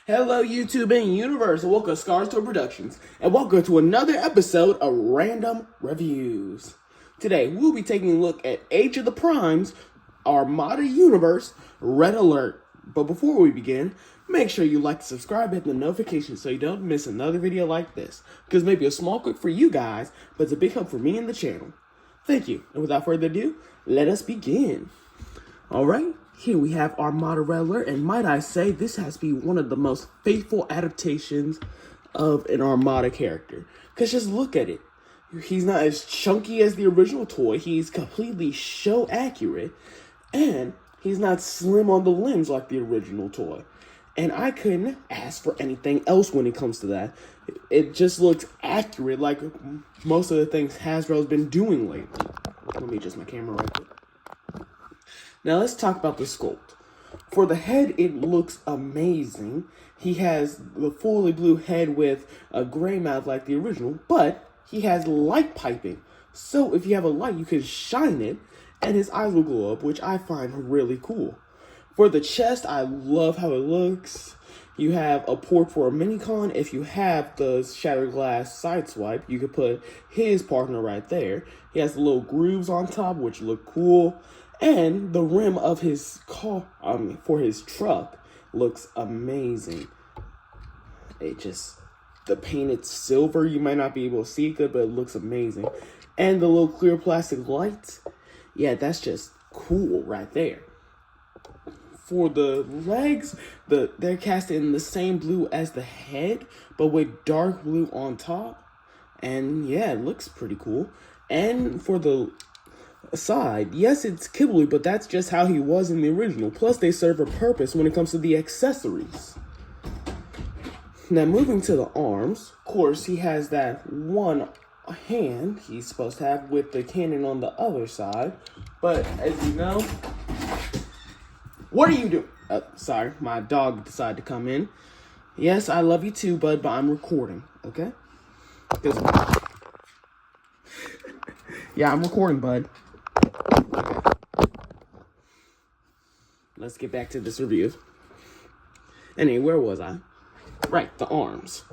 Hello, YouTube and universe, and welcome to Scars to Productions, and welcome to another episode of Random Reviews. Today, we'll be taking a look at Age of the Primes, Armada Universe, Red Alert. But before we begin, make sure you like and subscribe, hit the notification so you don't miss another video like this, because maybe a small click for you guys, but it's a big help for me and the channel. Thank you, and without further ado, let us begin. Alright, here we have Armada Red Alert, and might I say, this has to be one of the most faithful adaptations of an Armada character. Because just look at it. He's not as chunky as the original toy, he's completely show accurate, and he's not slim on the limbs like the original toy. And I couldn't ask for anything else when it comes to that. It just looks accurate like most of the things Hasbro's been doing lately. Let me adjust my camera right quick. Now let's talk about the sculpt. For the head, it looks amazing. He has the fully blue head with a gray mouth like the original, but he has light piping. So if you have a light, you can shine it, and his eyes will glow up, which I find really cool. For the chest, I love how it looks. You have a port for a minicon. If you have the shattered glass side swipe, you could put his partner right there. He has the little grooves on top, which look cool. And the rim of his car, for his truck, looks amazing. The painted silver, you might not be able to see it good, but it looks amazing. And the little clear plastic lights, yeah, that's just cool right there. For the legs, they're cast in the same blue as the head, but with dark blue on top. And yeah, it looks pretty cool. And for the side, yes, it's Kibbly, but that's just how he was in the original. Plus, they serve a purpose when it comes to the accessories. Now, moving to the arms, of course, he has that one hand he's supposed to have with the cannon on the other side. But as you know, what are you doing? Sorry, my dog decided to come in. Yes, I love you too, bud, but I'm recording, okay? Yeah, I'm recording, bud. Okay. Let's get back to this review. Anyway, where was I? Right, the arms.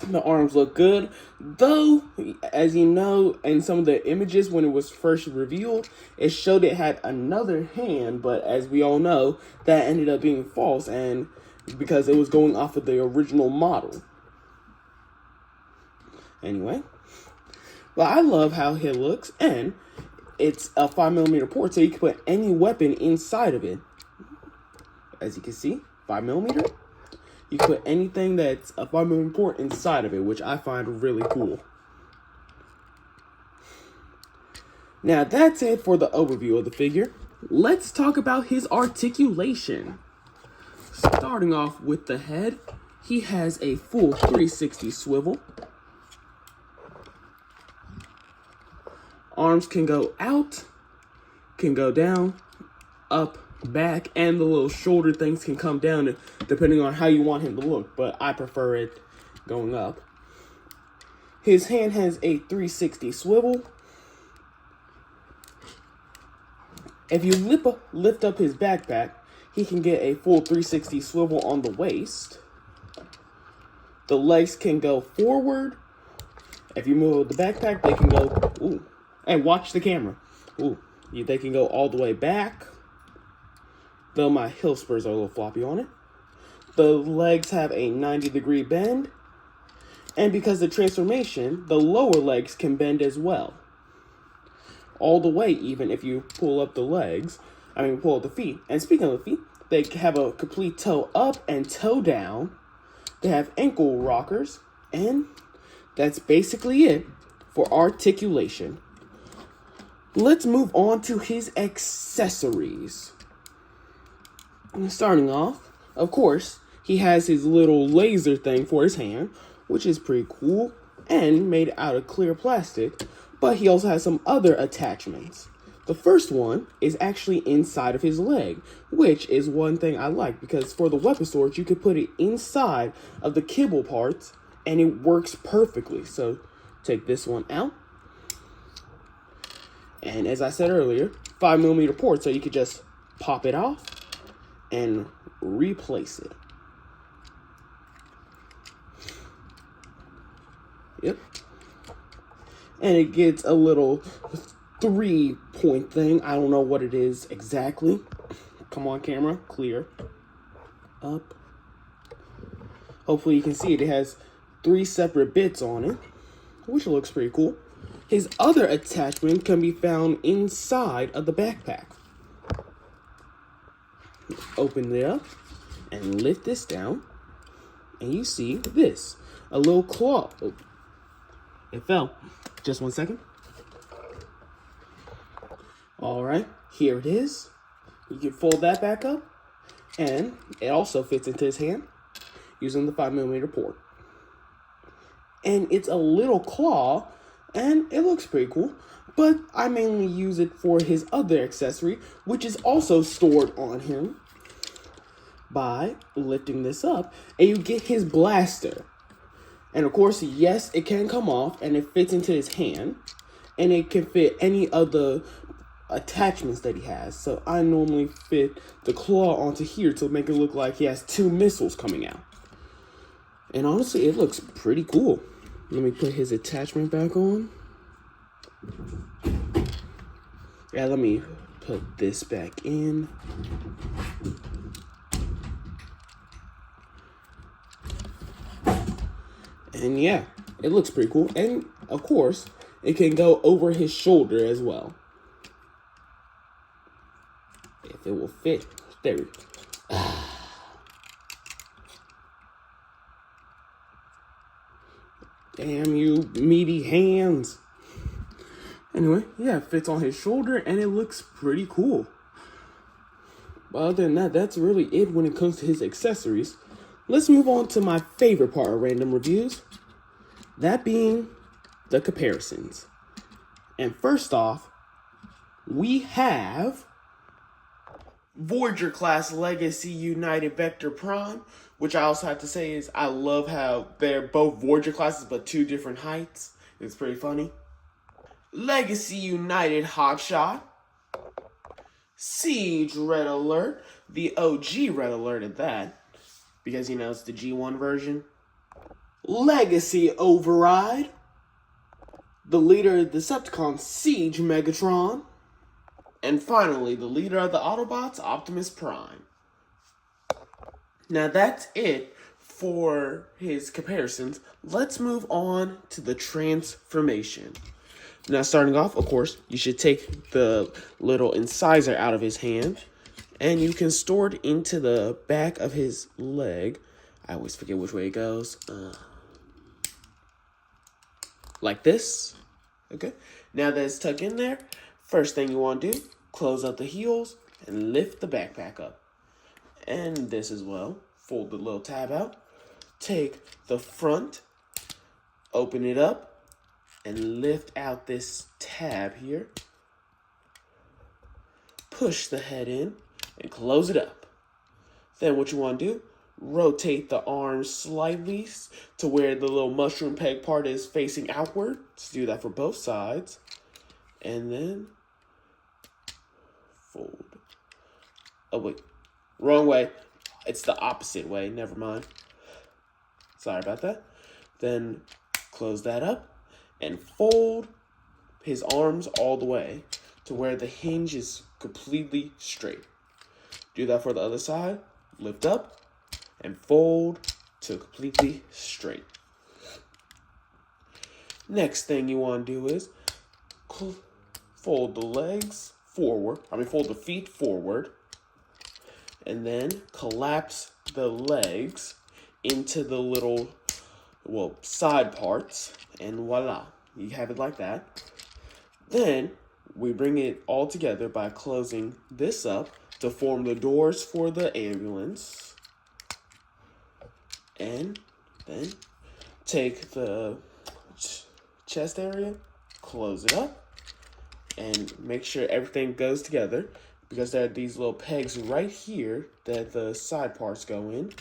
The arms look good, though, as you know, in some of the images when it was first revealed, it showed it had another hand, but as we all know, that ended up being false, and because it was going off of the original model. Anyway, but I love how it looks, and it's a 5mm port, so you can put any weapon inside of it. As you can see, 5mm. You can put anything that's a 5mm port inside of it, which I find really cool. Now, that's it for the overview of the figure. Let's talk about his articulation. Starting off with the head, he has a full 360 swivel. Arms can go out, can go down, up, back, and the little shoulder things can come down depending on how you want him to look, but I prefer it going up. His hand has a 360 swivel. If you lift up his backpack, he can get a full 360 swivel on the waist. The legs can go forward. If you move the backpack, they can go, ooh, and watch the camera. Ooh, they can go all the way back. Though my heel spurs are a little floppy on it. The legs have a 90-degree bend. And because of transformation, the lower legs can bend as well. All the way, even if you pull up the legs. Pull up the feet. And speaking of the feet, they have a complete toe up and toe down. They have ankle rockers. And that's basically it for articulation. Let's move on to his accessories. Starting off, of course, he has his little laser thing for his hand, which is pretty cool and made out of clear plastic, but he also has some other attachments. The first one is actually inside of his leg, which is one thing I like because for the weapon storage, you could put it inside of the kibble parts and it works perfectly. So take this one out. And as I said earlier, 5mm port, so you could just pop it off and replace it. Yep. And it gets a little 3-point thing. I don't know what it is exactly. Come on, camera. Clear. Up. Hopefully you can see it. It has 3 separate bits on it, which looks pretty cool. His other attachment can be found inside of the backpack. Open it up and lift this down, and you see this, a little claw. Oh, it fell. Just 1 second. All right, here it is. You can fold that back up, and it also fits into his hand using the 5mm port. And it's a little claw, and it looks pretty cool, but I mainly use it for his other accessory, which is also stored on him by lifting this up, and you get his blaster. And of course, yes, it can come off, and it fits into his hand, and it can fit any of the attachments that he has. So I normally fit the claw onto here to make it look like he has 2 missiles coming out. And honestly, it looks pretty cool. Let me put his attachment back on. Yeah, let me put this back in. And yeah, it looks pretty cool. And of course, it can go over his shoulder as well. If it will fit. There we go. Damn you, meaty hands. Anyway, yeah, it fits on his shoulder and it looks pretty cool. But other than that, that's really it when it comes to his accessories. Let's move on to my favorite part of random reviews. That being the comparisons. And first off, we have Voyager class Legacy United Vector Prime, which I also have to say is I love how they're both Voyager classes but 2 different heights. It's pretty funny. Legacy United Hotshot, Siege Red Alert, the OG Red Alert at that, because you know it's the G1 version. Legacy Override, the leader of Decepticon Siege Megatron, and finally the leader of the Autobots Optimus Prime. Now that's it for his comparisons. Let's move on to the transformation. Now starting off, of course, you should take the little incisor out of his hand and you can store it into the back of his leg. I always forget which way it goes. Like this. Okay. Now that it's tucked in there, first thing you want to do, close up the heels and lift the backpack up. And this as well. Fold the little tab out. Take the front, open it up, and lift out this tab here. Push the head in and close it up. Then what you want to do, rotate the arms slightly to where the little mushroom peg part is facing outward. Let's do that for both sides. And then fold. Oh wait, wrong way. It's the opposite way, never mind. Sorry about that. Then close that up and fold his arms all the way to where the hinge is completely straight. Do that for the other side. Lift up and fold to completely straight. Next thing you want to do is fold the legs forward. Fold the feet forward. And then collapse the legs into the little, side parts. And voila, you have it like that. Then we bring it all together by closing this up to form the doors for the ambulance. And then take the chest area, close it up, and make sure everything goes together because there are these little pegs right here that the side parts go in.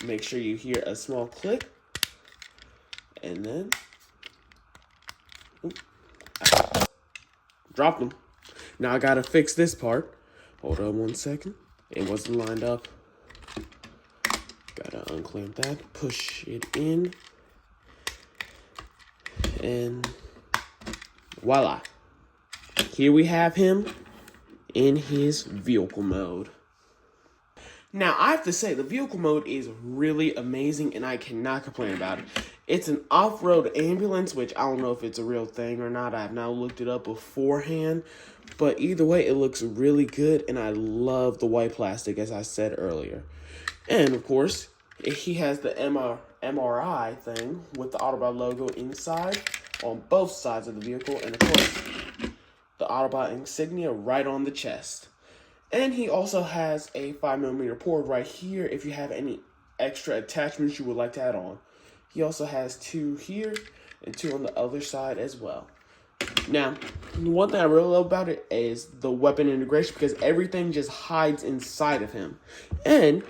Make sure you hear a small click, and then drop them. Now I gotta fix this part. Hold on 1 second. It wasn't lined up. Gotta unclamp that, push it in, And voila. Here we have him in his vehicle mode. Now, I have to say, the vehicle mode is really amazing, and I cannot complain about it. It's an off-road ambulance, which I don't know if it's a real thing or not. I have not looked it up beforehand. But either way, it looks really good, and I love the white plastic, as I said earlier. And, of course, he has the MRI thing with the Autobot logo inside on both sides of the vehicle. And, of course, the Autobot insignia right on the chest. And he also has a 5mm port right here if you have any extra attachments you would like to add on. He also has 2 here and 2 on the other side as well. Now, one thing I really love about it is the weapon integration, because everything just hides inside of him. And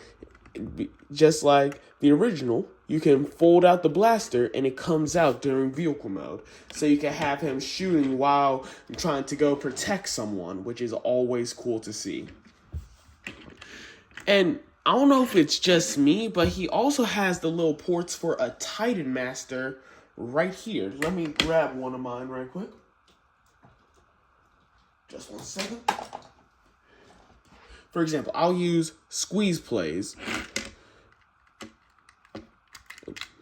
just like the original, you can fold out the blaster and it comes out during vehicle mode. So you can have him shooting while trying to go protect someone, which is always cool to see. And I don't know if it's just me, but he also has the little ports for a Titan Master right here. Let me grab one of mine right quick. Just 1 second. For example, I'll use squeeze plays.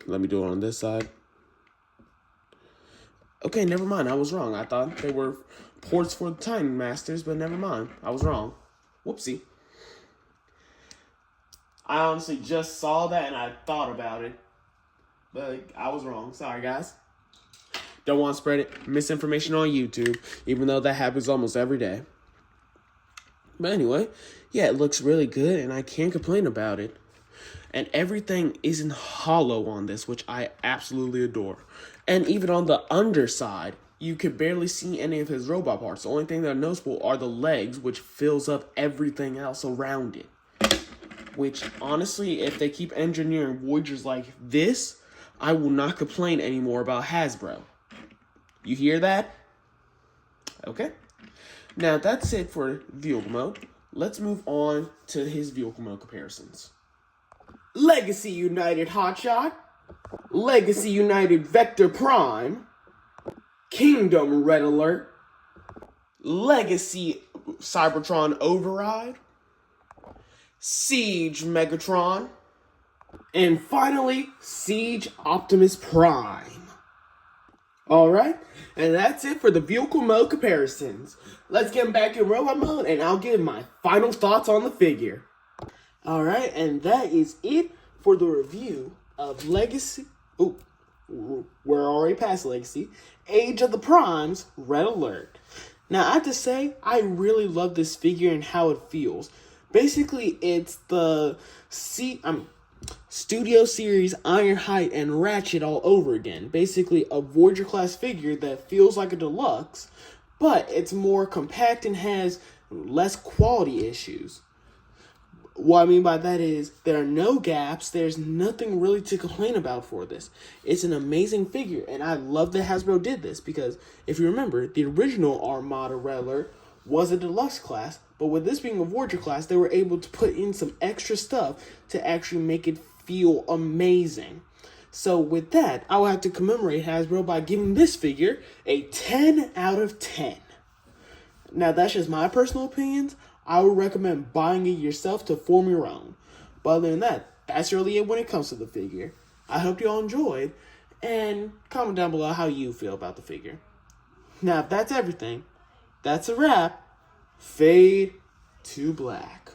Let me do it on this side. Okay, never mind. I was wrong. I thought they were ports for the Titan Masters, but never mind. I was wrong. Whoopsie. I honestly just saw that and I thought about it. But I was wrong. Sorry, guys. Don't want to spread misinformation on YouTube, even though that happens almost every day. But anyway, yeah, it looks really good and I can't complain about it. And everything isn't hollow on this, which I absolutely adore. And even on the underside, you could barely see any of his robot parts. The only thing that are noticeable are the legs, which fills up everything else around it. Which, honestly, if they keep engineering Voyagers like this, I will not complain anymore about Hasbro. You hear that? Okay. Now, that's it for vehicle mode. Let's move on to his vehicle mode comparisons. Legacy United Hotshot, Legacy United Vector Prime, Kingdom Red Alert, Legacy Cybertron Override, Siege Megatron, and finally, Siege Optimus Prime. Alright, and that's it for the vehicle mode comparisons. Let's get back in robot mode and I'll give my final thoughts on the figure. Alright, and that is it for the review of Legacy. Oh, we're already past Legacy. Age of the Primes Red Alert. Now, I have to say, I really love this figure and how it feels. Basically, it's the Studio Series Ironhide and Ratchet all over again. Basically, a Voyager class figure that feels like a deluxe, but it's more compact and has less quality issues. What I mean by that is there are no gaps. There's nothing really to complain about for this. It's an amazing figure, and I love that Hasbro did this because if you remember, the original Armada Red Alert was a deluxe class, but with this being a Voyager class, they were able to put in some extra stuff to actually make it feel amazing. So with that, I will have to commemorate Hasbro by giving this figure a 10 out of 10. Now, that's just my personal opinions. I would recommend buying it yourself to form your own. But other than that, that's really it when it comes to the figure. I hope you all enjoyed, and comment down below how you feel about the figure. Now, if that's everything, that's a wrap. Fade to black.